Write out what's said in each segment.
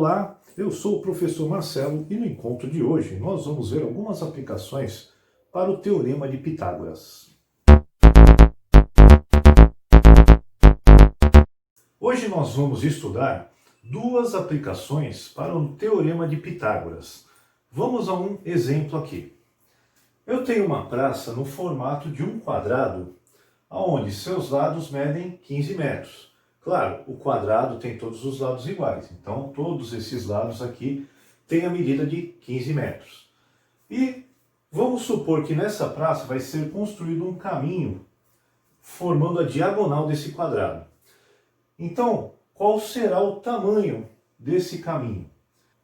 Olá, eu sou o professor Marcelo e no encontro de hoje nós vamos ver algumas aplicações para o Teorema de Pitágoras. Hoje nós vamos estudar duas aplicações para o Teorema de Pitágoras. Vamos a um exemplo aqui. Eu tenho uma praça no formato de um quadrado, onde seus lados medem 15 metros. Claro, o quadrado tem todos os lados iguais, então todos esses lados aqui têm a medida de 15 metros. E vamos supor que nessa praça vai ser construído um caminho formando a diagonal desse quadrado. Então, qual será o tamanho desse caminho?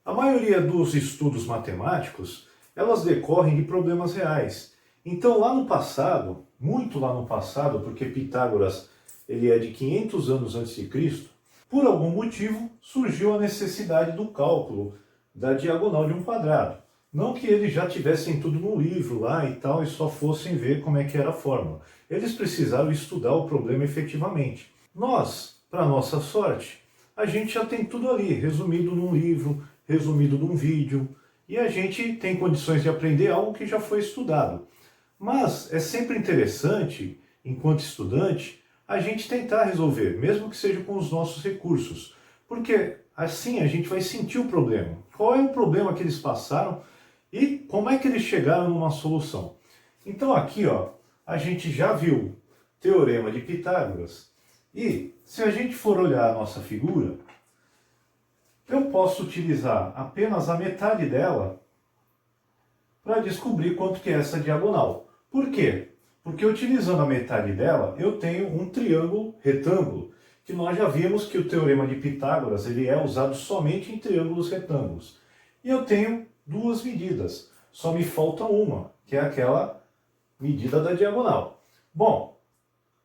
A maioria dos estudos matemáticos, elas decorrem de problemas reais. Então, lá no passado, muito lá no passado, porque Pitágoras ele é de 500 anos antes de Cristo, por algum motivo surgiu a necessidade do cálculo da diagonal de um quadrado. Não que eles já tivessem tudo no livro lá e tal, e só fossem ver como é que era a fórmula. Eles precisaram estudar o problema efetivamente. Nós, para nossa sorte, a gente já tem tudo ali, resumido num livro, resumido num vídeo, e a gente tem condições de aprender algo que já foi estudado. Mas é sempre interessante, enquanto estudante, a gente tentar resolver, mesmo que seja com os nossos recursos, porque assim a gente vai sentir o problema. Qual é o problema que eles passaram e como é que eles chegaram numa solução. Então aqui, ó, a gente já viu Teorema de Pitágoras e se a gente for olhar a nossa figura, eu posso utilizar apenas a metade dela para descobrir quanto que é essa diagonal. Por quê? Porque utilizando a metade dela, eu tenho um triângulo retângulo, que nós já vimos que o Teorema de Pitágoras ele é usado somente em triângulos retângulos. E eu tenho duas medidas, só me falta uma, que é aquela medida da diagonal. Bom,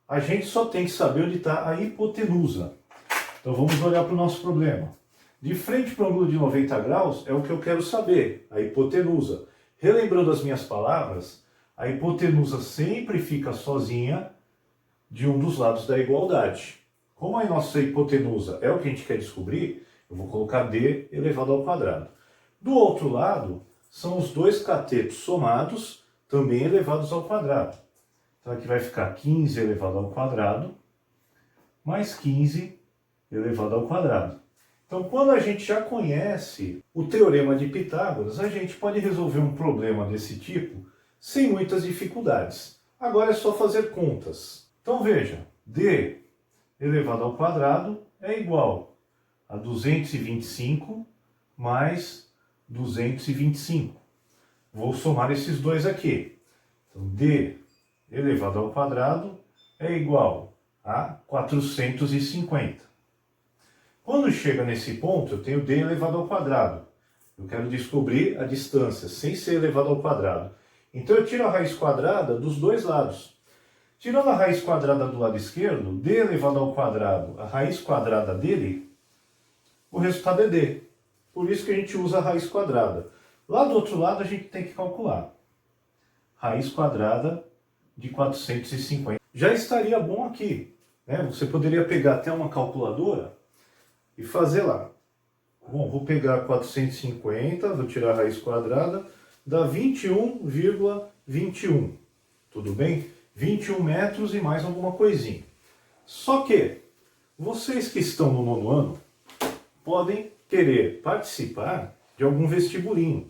a gente só tem que saber onde está a hipotenusa. Então vamos olhar para o nosso problema. De frente para o ângulo de 90 graus é o que eu quero saber, a hipotenusa. Relembrando as minhas palavras, a hipotenusa sempre fica sozinha de um dos lados da igualdade. Como a nossa hipotenusa é o que a gente quer descobrir, eu vou colocar d elevado ao quadrado. Do outro lado, são os dois catetos somados, também elevados ao quadrado. Então aqui vai ficar 15 elevado ao quadrado, mais 15 elevado ao quadrado. Então, quando a gente já conhece o Teorema de Pitágoras, a gente pode resolver um problema desse tipo sem muitas dificuldades. Agora é só fazer contas. Então veja, d elevado ao quadrado é igual a 225 mais 225. Vou somar esses dois aqui. Então d elevado ao quadrado é igual a 450. Quando chega nesse ponto, eu tenho d elevado ao quadrado. Eu quero descobrir a distância sem ser elevado ao quadrado. Então eu tiro a raiz quadrada dos dois lados. Tirando a raiz quadrada do lado esquerdo, d elevado ao quadrado, a raiz quadrada dele, o resultado é d. Por isso que a gente usa a raiz quadrada. Lá do outro lado a gente tem que calcular. Raiz quadrada de 450. Já estaria bom aqui, né? Você poderia pegar até uma calculadora e fazer lá. Bom, vou pegar 450, vou tirar a raiz quadrada, dá 21,21. Tudo bem? 21 metros e mais alguma coisinha. Só que vocês que estão no nono ano podem querer participar de algum vestibulinho.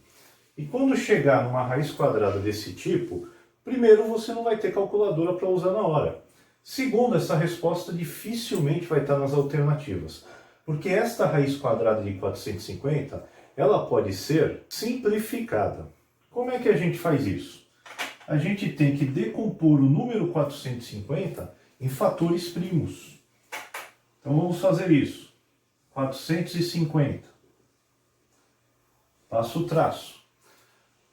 E quando chegar numa raiz quadrada desse tipo, primeiro você não vai ter calculadora para usar na hora. Segundo, essa resposta dificilmente vai estar nas alternativas. Porque esta raiz quadrada de 450, ela pode ser simplificada. Como é que a gente faz isso? A gente tem que decompor o número 450 em fatores primos. Então vamos fazer isso. 450. Passo o traço.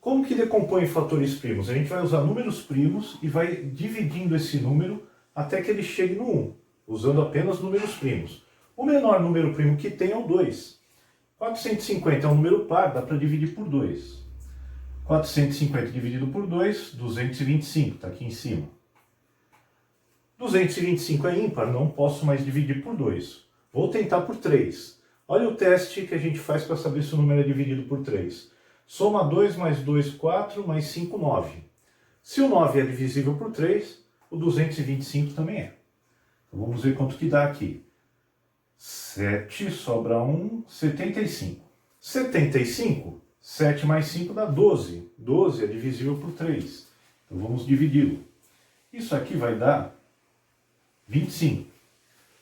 Como que decompõe em fatores primos? A gente vai usar números primos e vai dividindo esse número até que ele chegue no 1, usando apenas números primos. O menor número primo que tem é o 2. 450 é um número par, dá para dividir por 2. 450 dividido por 2, 225, está aqui em cima. 225 é ímpar, não posso mais dividir por 2. Vou tentar por 3. Olha o teste que a gente faz para saber se o número é dividido por 3. Soma 2 mais 2, 4, mais 5, 9. Se o 9 é divisível por 3, o 225 também é. Então vamos ver quanto que dá aqui. 7, sobra 1, 75. 75, 7 mais 5 dá 12. 12 é divisível por 3. Então vamos dividi-lo. Isso aqui vai dar 25.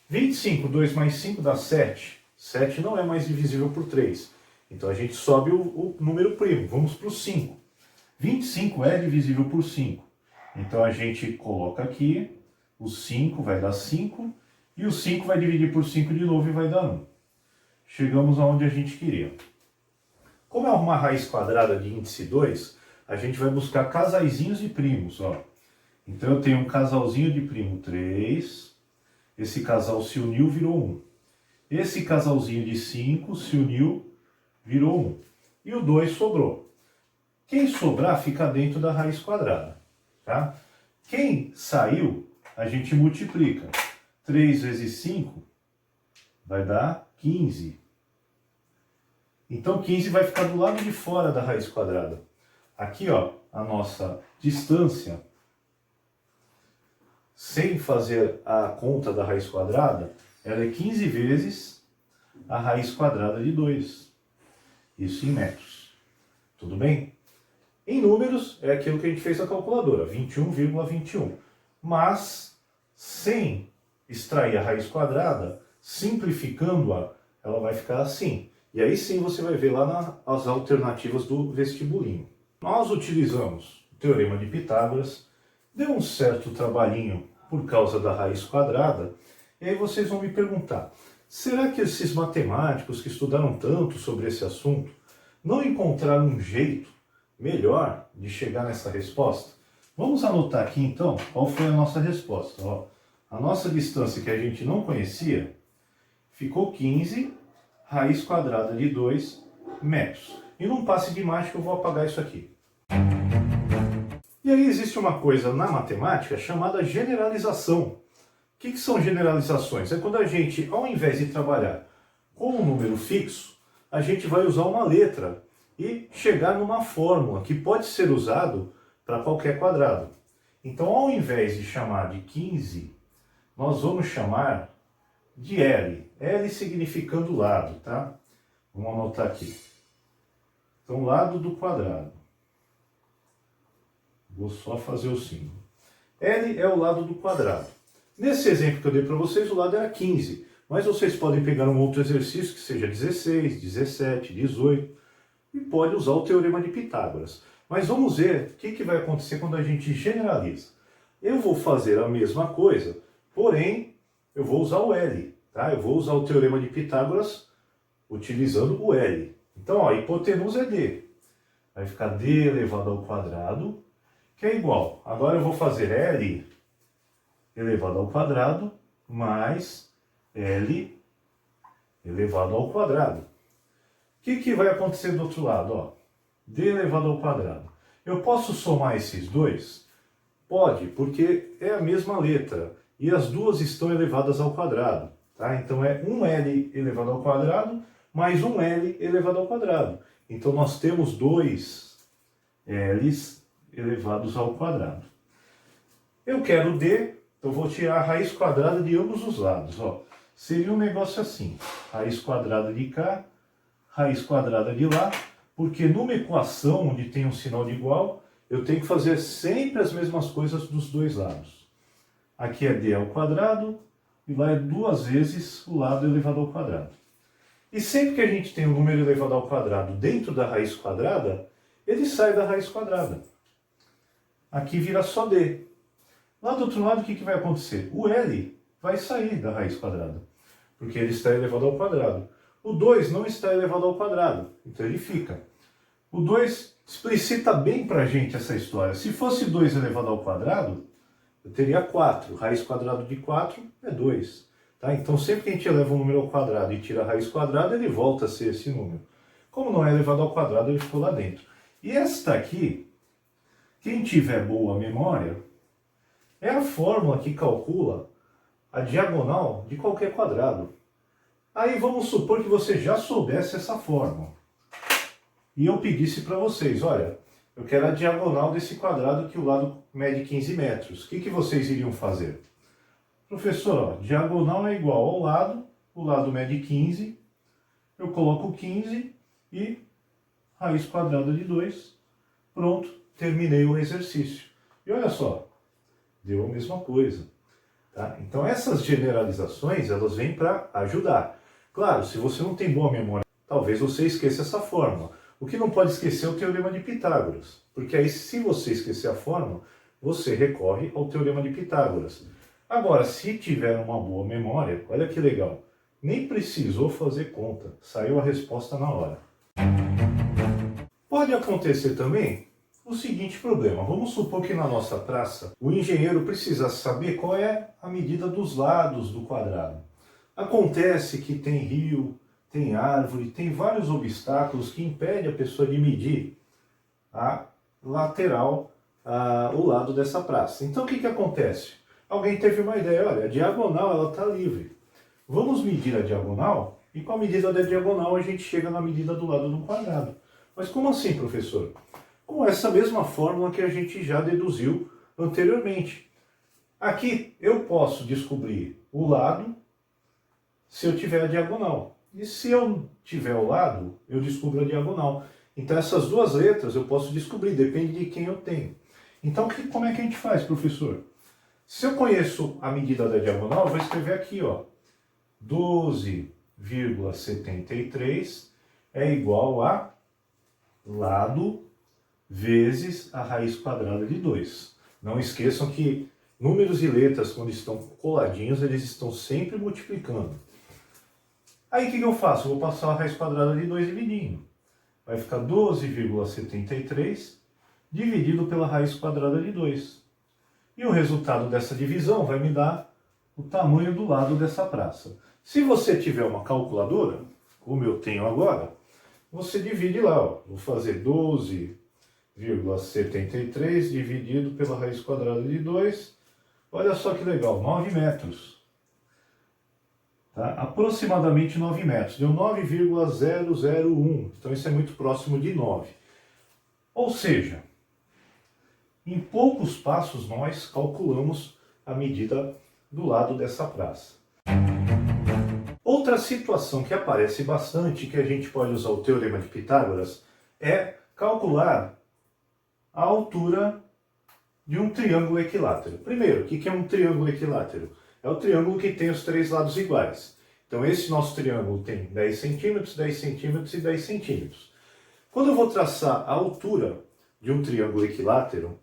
25, 2 mais 5 dá 7. 7 não é mais divisível por 3. Então a gente sobe o número primo. Vamos para o 5. 25 é divisível por 5. Então a gente coloca aqui, o 5 vai dar 5, e o 5 vai dividir por 5 de novo e vai dar 1. Chegamos aonde a gente queria. Como é uma raiz quadrada de índice 2, a gente vai buscar casaizinhos de primos. Ó. Então eu tenho um casalzinho de primo 3, esse casal se uniu, virou 1. Esse casalzinho de 5 se uniu, virou 1. E o 2 sobrou. Quem sobrar fica dentro da raiz quadrada. Tá? Quem saiu, a gente multiplica. 3 vezes 5 vai dar 15. Então 15 vai ficar do lado de fora da raiz quadrada. Aqui, ó, a nossa distância, sem fazer a conta da raiz quadrada, ela é 15 vezes a raiz quadrada de 2. Isso em metros. Tudo bem? Em números, é aquilo que a gente fez na calculadora, 21,21. Mas, sem extrair a raiz quadrada, simplificando-a, ela vai ficar assim. E aí sim você vai ver lá nas alternativas do vestibulinho. Nós utilizamos o Teorema de Pitágoras, deu um certo trabalhinho por causa da raiz quadrada, e aí vocês vão me perguntar, será que esses matemáticos que estudaram tanto sobre esse assunto não encontraram um jeito melhor de chegar nessa resposta? Vamos anotar aqui então qual foi a nossa resposta. Ó, a nossa distância que a gente não conhecia ficou 15 raiz quadrada de 2 metros. E num passe de mágica eu vou apagar isso aqui. E aí existe uma coisa na matemática chamada generalização. O que são generalizações? É quando a gente, ao invés de trabalhar com um número fixo, a gente vai usar uma letra e chegar numa fórmula que pode ser usado para qualquer quadrado. Então, ao invés de chamar de 15, nós vamos chamar de L. L significando lado, tá? Vamos anotar aqui. Então, lado do quadrado. Vou só fazer o símbolo. L é o lado do quadrado. Nesse exemplo que eu dei para vocês, o lado era 15. Mas vocês podem pegar um outro exercício que seja 16, 17, 18... e pode usar o Teorema de Pitágoras. Mas vamos ver o que vai acontecer quando a gente generaliza. Eu vou fazer a mesma coisa, porém, eu vou usar o L. Tá? Eu vou usar o Teorema de Pitágoras utilizando o L. Então, ó, a hipotenusa é D. Vai ficar D elevado ao quadrado, que é igual. Agora eu vou fazer L elevado ao quadrado mais L elevado ao quadrado. O que vai acontecer do outro lado? Ó, D elevado ao quadrado. Eu posso somar esses dois? Pode, porque é a mesma letra. E as duas estão elevadas ao quadrado. Tá? Então é 1L elevado ao quadrado mais 1L elevado ao quadrado. Então nós temos dois L's elevados ao quadrado. Eu quero D, então vou tirar a raiz quadrada de ambos os lados. Ó. Seria um negócio assim. Raiz quadrada de cá, raiz quadrada de lá, porque numa equação onde tem um sinal de igual, eu tenho que fazer sempre as mesmas coisas dos dois lados. Aqui é D ao quadrado, e lá é duas vezes o lado elevado ao quadrado. E sempre que a gente tem um número elevado ao quadrado dentro da raiz quadrada, ele sai da raiz quadrada. Aqui vira só D. Lá do outro lado, o que vai acontecer? O L vai sair da raiz quadrada, porque ele está elevado ao quadrado. O 2 não está elevado ao quadrado, então ele fica. O 2 explicita bem para a gente essa história. Se fosse 2 elevado ao quadrado, eu teria 4. Raiz quadrada de 4 é 2. Tá? Então sempre que a gente eleva um número ao quadrado e tira a raiz quadrada, ele volta a ser esse número. Como não é elevado ao quadrado, ele ficou lá dentro. E esta aqui, quem tiver boa memória, é a fórmula que calcula a diagonal de qualquer quadrado. Aí vamos supor que você já soubesse essa fórmula. E eu pedisse para vocês, olha, eu quero a diagonal desse quadrado que o lado mede 15 metros. O que vocês iriam fazer? Professor, ó, diagonal é igual ao lado, o lado mede 15, eu coloco 15 e raiz quadrada de 2. Pronto, terminei o exercício. E olha só, deu a mesma coisa. Tá? Então essas generalizações, elas vêm para ajudar. Claro, se você não tem boa memória, talvez você esqueça essa fórmula. O que não pode esquecer é o Teorema de Pitágoras. Porque aí, se você esquecer a fórmula, você recorre ao Teorema de Pitágoras. Agora, se tiver uma boa memória, olha que legal, nem precisou fazer conta, saiu a resposta na hora. Pode acontecer também o seguinte problema. Vamos supor que na nossa praça o engenheiro precisa saber qual é a medida dos lados do quadrado. Acontece que tem rio, tem árvore, tem vários obstáculos que impedem a pessoa de medir a lateral, o lado dessa praça. Então o que acontece? Alguém teve uma ideia, olha, a diagonal ela está livre. Vamos medir a diagonal e com a medida da diagonal a gente chega na medida do lado do quadrado. Mas como assim, professor? Com essa mesma fórmula que a gente já deduziu anteriormente. Aqui eu posso descobrir o lado se eu tiver a diagonal. E se eu tiver o lado, eu descubro a diagonal. Então essas duas letras eu posso descobrir, depende de quem eu tenho. Então como é que a gente faz, professor? Se eu conheço a medida da diagonal, eu vou escrever aqui, ó, 12,73 é igual a lado vezes a raiz quadrada de 2. Não esqueçam que números e letras, quando estão coladinhos, eles estão sempre multiplicando. Aí o que eu faço? Eu vou passar a raiz quadrada de 2 dividindo. Vai ficar 12,73 dividido pela raiz quadrada de 2. E o resultado dessa divisão vai me dar o tamanho do lado dessa praça. Se você tiver uma calculadora, como eu tenho agora, você divide lá, ó. Vou fazer 12,73 dividido pela raiz quadrada de 2. Olha só que legal, 9 metros. Tá? Aproximadamente 9 metros. Deu 9,001. Então isso é muito próximo de 9. Ou seja, em poucos passos nós calculamos a medida do lado dessa praça. Outra situação que aparece bastante, que a gente pode usar o Teorema de Pitágoras, é calcular a altura de um triângulo equilátero. Primeiro, o que é um triângulo equilátero? É o triângulo que tem os três lados iguais. Então esse nosso triângulo tem 10 centímetros, 10 centímetros e 10 centímetros. Quando eu vou traçar a altura de um triângulo equilátero,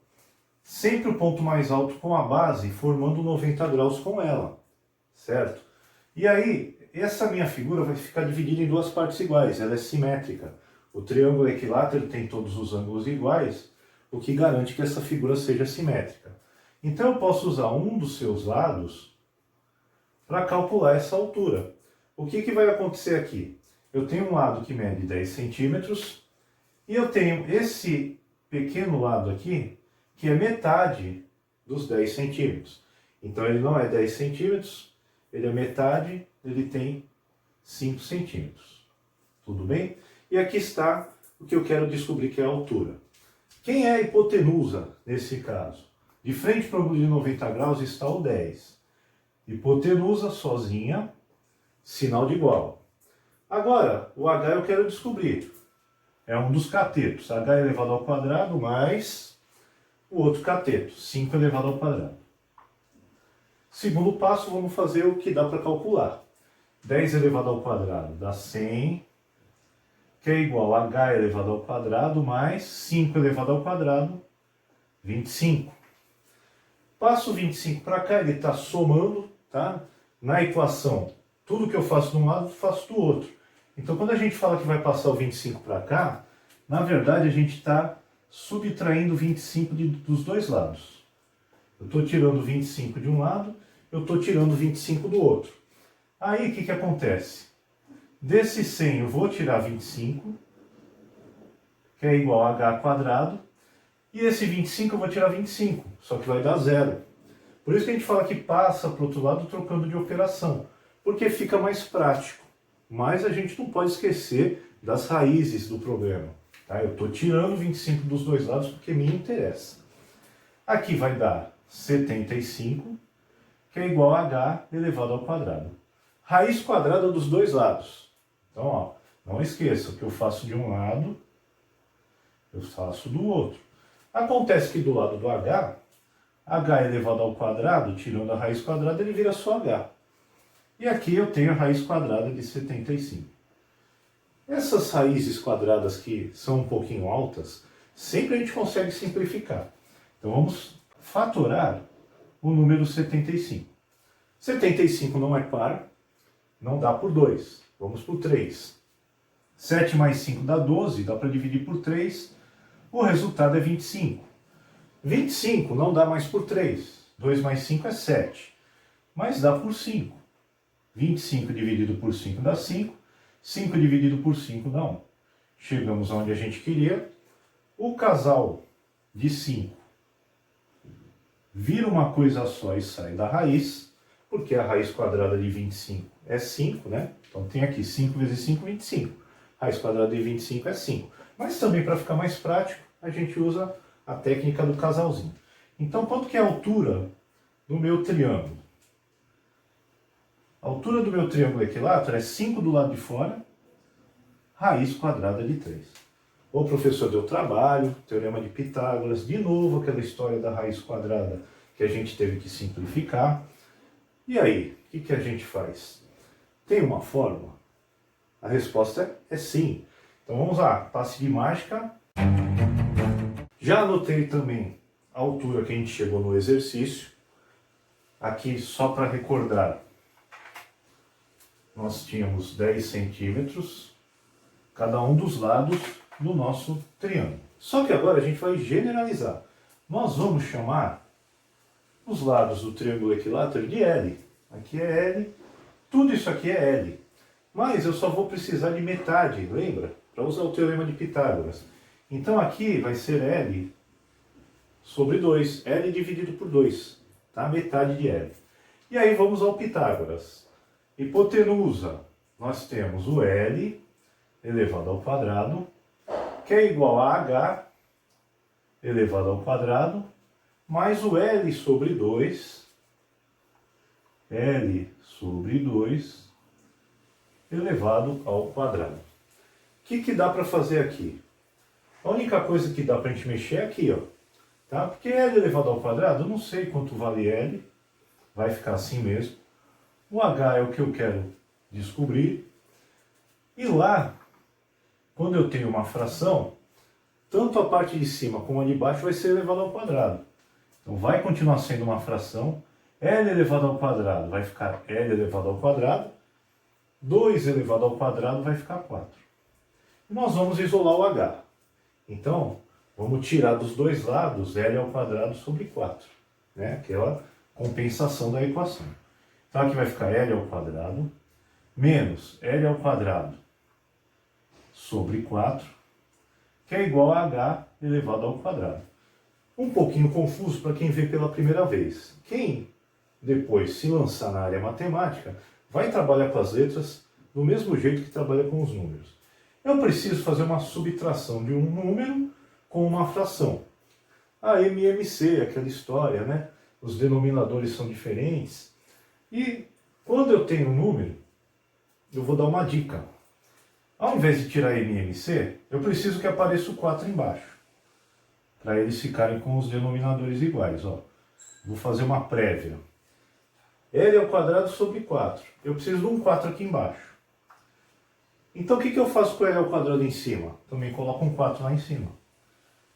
sempre o ponto mais alto com a base formando 90 graus com ela, certo? E aí, essa minha figura vai ficar dividida em duas partes iguais, ela é simétrica. O triângulo equilátero tem todos os ângulos iguais, o que garante que essa figura seja simétrica. Então eu posso usar um dos seus lados para calcular essa altura. O que vai acontecer aqui? Eu tenho um lado que mede 10 centímetros e eu tenho esse pequeno lado aqui, que é metade dos 10 centímetros. Então ele não é 10 centímetros, ele é metade, ele tem 5 centímetros. Tudo bem? E aqui está o que eu quero descobrir, que é a altura. Quem é a hipotenusa nesse caso? De frente para o ângulo de 90 graus está o 10. Hipotenusa sozinha, sinal de igual. Agora, o h eu quero descobrir. É um dos catetos. H elevado ao quadrado mais o outro cateto, 5 elevado ao quadrado. Segundo passo, vamos fazer o que dá para calcular. 10 elevado ao quadrado dá 100, que é igual a h elevado ao quadrado mais 5 elevado ao quadrado, 25. Passo 25 para cá, ele está somando, tá? Na equação, tudo que eu faço de um lado, eu faço do outro. Então, quando a gente fala que vai passar o 25 para cá, na verdade a gente está subtraindo 25 dos dois lados. Eu estou tirando 25 de um lado, eu estou tirando 25 do outro. Aí o que acontece? Desse 100 eu vou tirar 25, que é igual a h quadrado, e esse 25 eu vou tirar 25, só que vai dar zero. Por isso que a gente fala que passa para o outro lado trocando de operação, porque fica mais prático. mas a gente não pode esquecer das raízes do problema. Tá? Eu estou tirando 25 dos dois lados porque me interessa. Aqui vai dar 75, que é igual a h elevado ao quadrado. Raiz quadrada dos dois lados. Então, ó, não esqueça que eu faço de um lado, eu faço do outro. Acontece que do lado do h elevado ao quadrado, tirando a raiz quadrada, ele vira só h. E aqui eu tenho a raiz quadrada de 75. Essas raízes quadradas que são um pouquinho altas, sempre a gente consegue simplificar. Então vamos fatorar o número 75. 75 não é par, não dá por 2. Vamos por 3. 7 mais 5 dá 12, dá para dividir por 3. O resultado é 25. 25 não dá mais por 3. 2 mais 5 é 7. Mas dá por 5. 25 dividido por 5 dá 5. 5 dividido por 5 dá 1. Chegamos onde a gente queria. O casal de 5 vira uma coisa só e sai da raiz, porque a raiz quadrada de 25 é 5, né? Então tem aqui 5 vezes 5, 25. Raiz quadrada de 25 é 5. Mas também, para ficar mais prático, a gente usa a técnica do casalzinho. Então, quanto que é a altura do meu triângulo? A altura do meu triângulo equilátero é 5 do lado de fora, raiz quadrada de 3. O professor deu trabalho, teorema de Pitágoras, de novo aquela história da raiz quadrada que a gente teve que simplificar. E aí, o que a gente faz? Tem uma fórmula? A resposta é sim. Então vamos lá, passe de mágica. Já anotei também a altura que a gente chegou no exercício. Aqui, só para recordar, nós tínhamos 10 centímetros, cada um dos lados do nosso triângulo. Só que agora a gente vai generalizar. Nós vamos chamar os lados do triângulo equilátero de L. Aqui é L, tudo isso aqui é L. Mas eu só vou precisar de metade, lembra? Para usar o teorema de Pitágoras. Então aqui vai ser L sobre 2, L dividido por 2, tá? Metade de L. E aí vamos ao Pitágoras. Hipotenusa, nós temos o L elevado ao quadrado, que é igual a h elevado ao quadrado, mais o L sobre 2, L sobre 2 elevado ao quadrado. O que dá para fazer aqui? A única coisa que dá para a gente mexer é aqui, ó. Tá? Porque L elevado ao quadrado, eu não sei quanto vale L, vai ficar assim mesmo. O H é o que eu quero descobrir. E lá, quando eu tenho uma fração, tanto a parte de cima como a de baixo vai ser elevado ao quadrado. Então vai continuar sendo uma fração. L elevado ao quadrado vai ficar L elevado ao quadrado. 2 elevado ao quadrado vai ficar 4. E nós vamos isolar o H. Então, vamos tirar dos dois lados L ao quadrado sobre 4. Né? Aquela compensação da equação. Então aqui vai ficar L ao quadrado menos L ao quadrado sobre 4, que é igual a H elevado ao quadrado. Um pouquinho confuso para quem vê pela primeira vez. Quem depois se lançar na área matemática vai trabalhar com as letras do mesmo jeito que trabalha com os números. Eu preciso fazer uma subtração de um número com uma fração. A MMC, aquela história, né? Os denominadores são diferentes. E quando eu tenho um número, eu vou dar uma dica. Ao invés de tirar MMC, eu preciso que apareça o 4 embaixo. Para eles ficarem com os denominadores iguais. Ó. Vou fazer uma prévia. L ao quadrado sobre 4. Eu preciso de um 4 aqui embaixo. Então o que eu faço com L ao quadrado em cima? Também coloco um 4 lá em cima.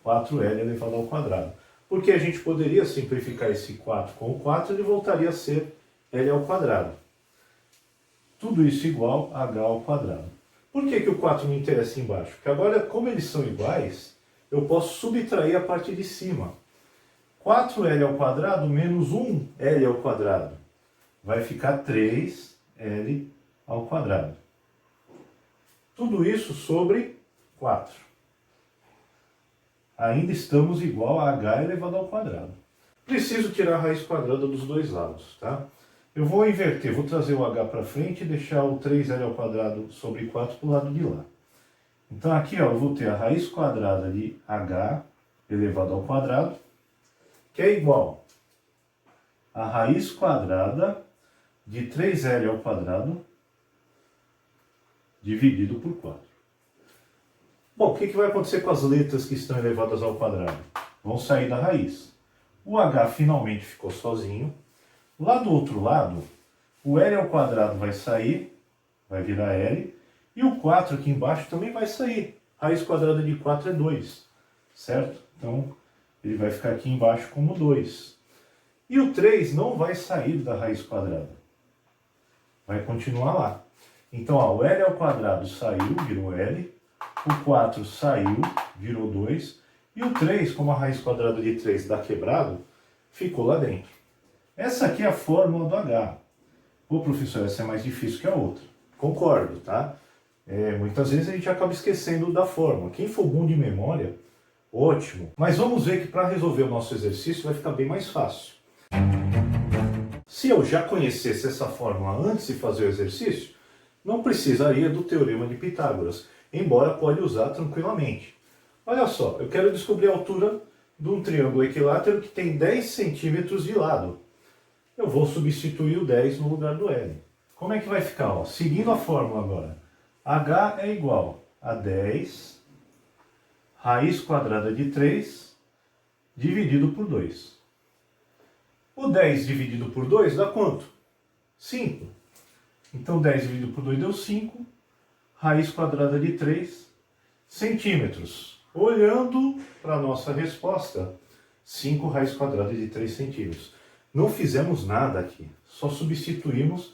4L elevado ao quadrado. Porque a gente poderia simplificar esse 4 com o 4 e ele voltaria a ser L ao quadrado. Tudo isso igual a H ao quadrado. Por que o 4 me interessa embaixo? Porque agora, como eles são iguais, eu posso subtrair a parte de cima. 4L ao quadrado menos 1L ao quadrado. Vai ficar 3L ao quadrado. Tudo isso sobre 4. Ainda estamos igual a H elevado ao quadrado. Preciso tirar a raiz quadrada dos dois lados, tá? Eu vou inverter, vou trazer o h para frente e deixar o 3L ao quadrado sobre 4 para o lado de lá. Então aqui ó, eu vou ter a raiz quadrada de h elevado ao quadrado, que é igual a raiz quadrada de 3L ao quadrado dividido por 4. Bom, o que vai acontecer com as letras que estão elevadas ao quadrado? Vão sair da raiz. O h finalmente ficou sozinho. Lá do outro lado, o L ao quadrado vai sair, vai virar L, e o 4 aqui embaixo também vai sair. Raiz quadrada de 4 é 2, certo? Então, ele vai ficar aqui embaixo como 2. E o 3 não vai sair da raiz quadrada. Vai continuar lá. Então, ó, o L ao quadrado saiu, virou L. O 4 saiu, virou 2. E o 3, como a raiz quadrada de 3 dá quebrado, ficou lá dentro. Essa aqui é a fórmula do H. Pô, professor, essa é mais difícil que a outra. Concordo, tá? Muitas vezes a gente acaba esquecendo da fórmula. Quem for bom de memória, ótimo. Mas vamos ver que para resolver o nosso exercício vai ficar bem mais fácil. Se eu já conhecesse essa fórmula antes de fazer o exercício, não precisaria do Teorema de Pitágoras, embora pode usar tranquilamente. Olha só, eu quero descobrir a altura de um triângulo equilátero que tem 10 centímetros de lado. Eu vou substituir o 10 no lugar do L. Como é que vai ficar? Ó? Seguindo a fórmula agora. H é igual a 10 raiz quadrada de 3 dividido por 2. O 10 dividido por 2 dá quanto? 5. Então 10 dividido por 2 deu 5. Raiz quadrada de 3 centímetros. Olhando para a nossa resposta, 5 raiz quadrada de 3 centímetros. Não fizemos nada aqui, só substituímos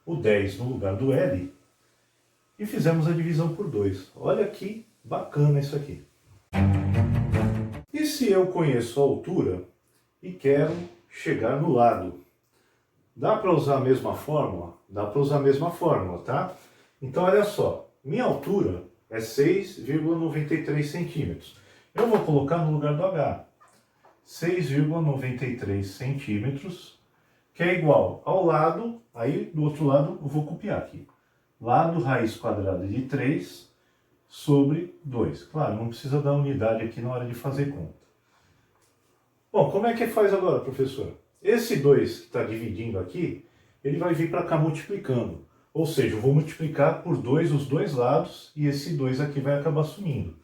o 10 no lugar do L e fizemos a divisão por 2. Olha que bacana isso aqui. E se eu conheço a altura e quero chegar no lado? Dá para usar a mesma fórmula? Dá para usar a mesma fórmula, tá? Então olha só, minha altura é 6,93 centímetros. Eu vou colocar no lugar do H. 6,93 centímetros, que é igual ao lado, aí do outro lado eu vou copiar aqui. Lado raiz quadrada de 3 sobre 2. Claro, não precisa dar unidade aqui na hora de fazer conta. Bom, como é que faz agora, professor? Esse 2 que está dividindo aqui, ele vai vir para cá multiplicando. Ou seja, eu vou multiplicar por 2 os dois lados e esse 2 aqui vai acabar sumindo.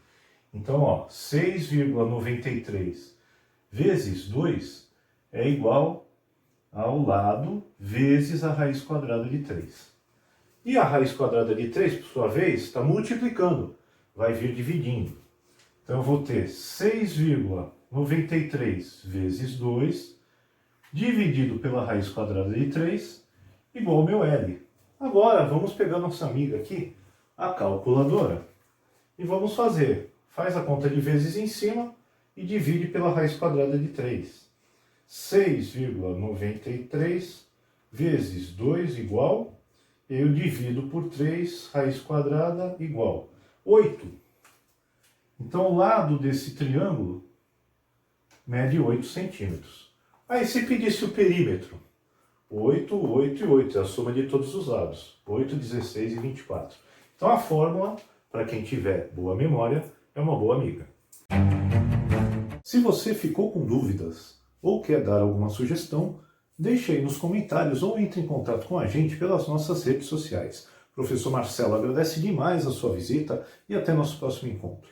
Então, ó, 6,93 vezes 2 é igual ao lado vezes a raiz quadrada de 3. E a raiz quadrada de 3, por sua vez, está multiplicando, vai vir dividindo. Então eu vou ter 6,93 vezes 2 dividido pela raiz quadrada de 3 igual ao meu L. Agora vamos pegar nossa amiga aqui, a calculadora, e vamos fazer. Faz a conta de vezes em cima e divide pela raiz quadrada de 3. 6,93 vezes 2 igual, eu divido por 3, raiz quadrada igual 8. Então o lado desse triângulo mede 8 centímetros. Aí se pedisse o perímetro, 8, 8 e 8, é a soma de todos os lados, 8, 16 e 24. Então a fórmula, para quem tiver boa memória, é uma boa amiga. Se você ficou com dúvidas ou quer dar alguma sugestão, deixe aí nos comentários ou entre em contato com a gente pelas nossas redes sociais. O professor Marcelo agradece demais a sua visita e até nosso próximo encontro.